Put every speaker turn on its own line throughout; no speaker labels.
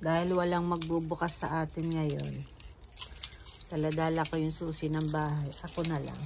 Dahil walang magbubukas sa atin ngayon, dala-dala ko yung susi ng bahay. Ako na lang.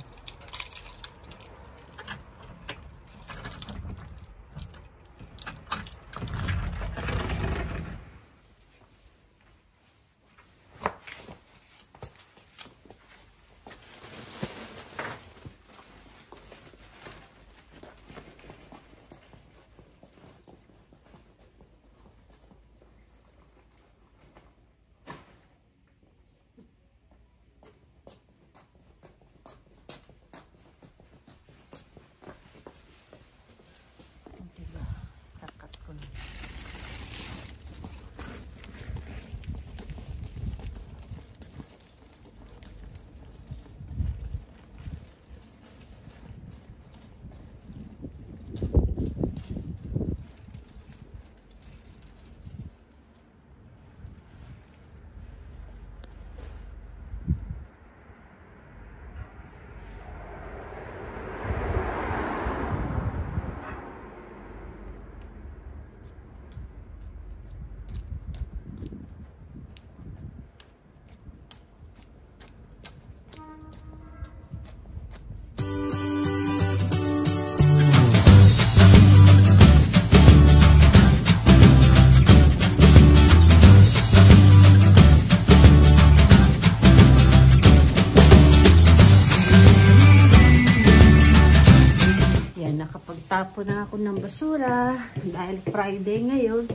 Nakapagtapo na ako ng basura dahil Friday ngayon.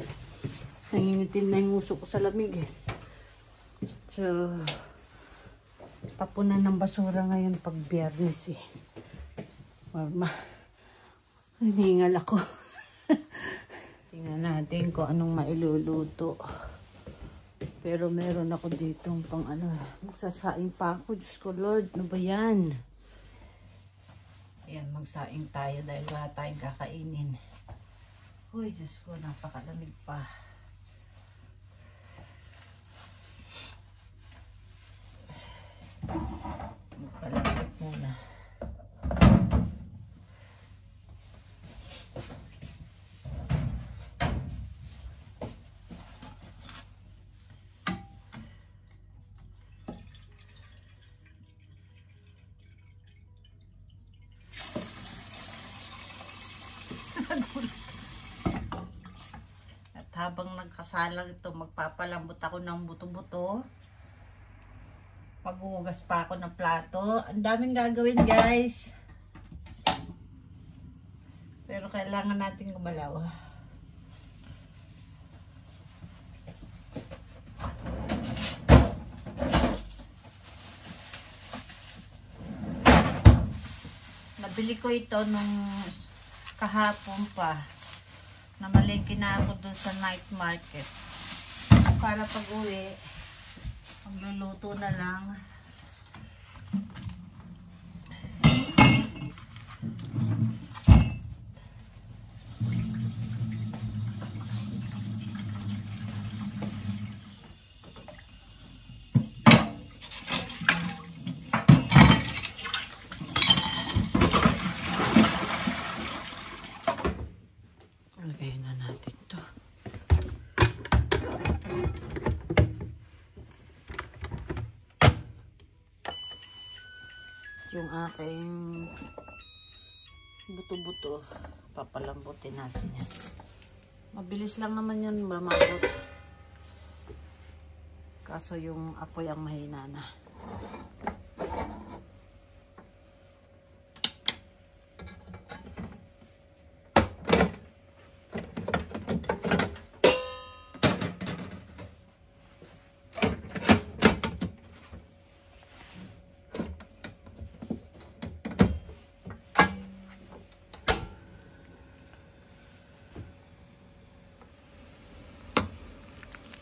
Nangingitim na yung uso ko sa lamig eh. So, tapunan ng basura ngayon pag Biyernes eh. Hiningal ako. Tingnan natin kung anong mailuluto. Pero meron ako ditong pang ano, magsasaing pa ako. Diyos ko Lord, ano ba yan? Ayan, magsaing tayo dahil wala tayong kakainin. Uy, Diyos ko, napakalamig pa. Magpalamig muna. At habang nagkasalang ito, magpapalambot ako ng buto-buto. Maghuhugas pa ako ng plato. Ang daming gagawin, guys. Pero kailangan natin gumalaw. Nabili ko ito nung kahapon pa. Namalengke na ako doon sa night market. Para pag uwi, magluluto na lang. Lagay na natin to. Yung aking buto-buto, papalambutin natin yan. Mabilis lang naman yun mamabot. Kaso yung apoy ang mahina na.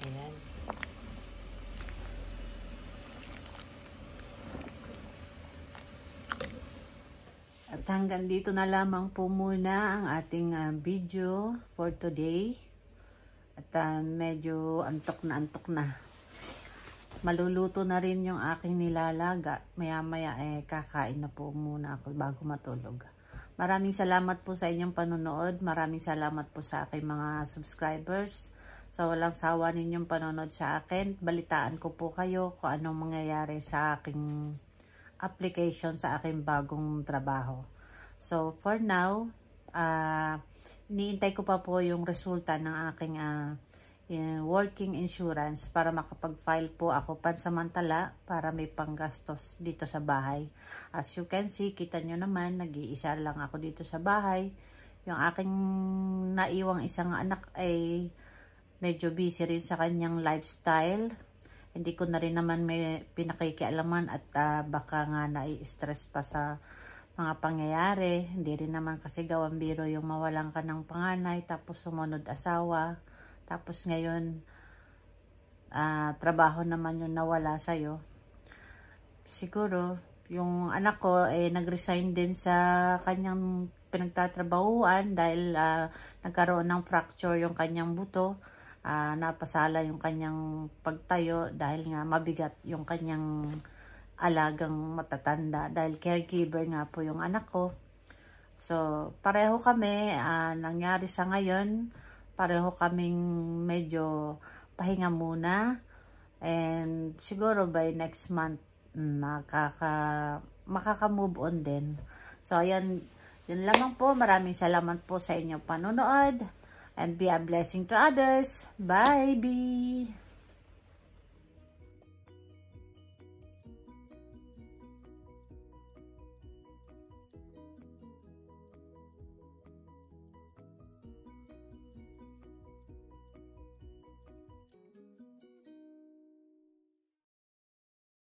Ayan. At hanggang dito na lamang po muna ang ating video for today. At medyo antok na. Maluluto na rin yung aking nilalaga. Maya-maya kakain na po muna ako bago matulog. Maraming salamat po sa inyong panonood. Maraming salamat po sa aking mga subscribers. So, walang sawa ninyong panonood sa akin. Balitaan ko po kayo kung anong mangyayari sa aking application sa aking bagong trabaho. So, for now, iniintay ko pa po yung resulta ng aking working insurance para makapag-file po ako pansamantala para may panggastos dito sa bahay. As you can see, kita nyo naman, nag-iisa lang ako dito sa bahay. Yung aking naiwang isang anak ay medyo busy rin sa kanyang lifestyle. Hindi ko na rin naman may pinakikialaman at baka nga nai-stress pa sa mga pangyayari. Hindi rin naman kasi gawang biro yung mawalan ka ng panganay tapos sumunod asawa. Tapos ngayon, trabaho naman yung nawala sa'yo. Siguro, yung anak ko nag-resign din sa kanyang pinagtatrabahuan dahil nagkaroon ng fracture yung kanyang buto. Napasala yung kanyang pagtayo dahil nga mabigat yung kanyang alagang matatanda dahil caregiver nga po yung anak ko. So, pareho kami, nangyari sa ngayon, pareho kaming medyo pahinga muna and siguro by next month makaka-move on din. So, ayan, yun lamang po. Maraming salamat po sa inyong panonood. And be a blessing to others. Bye, bye.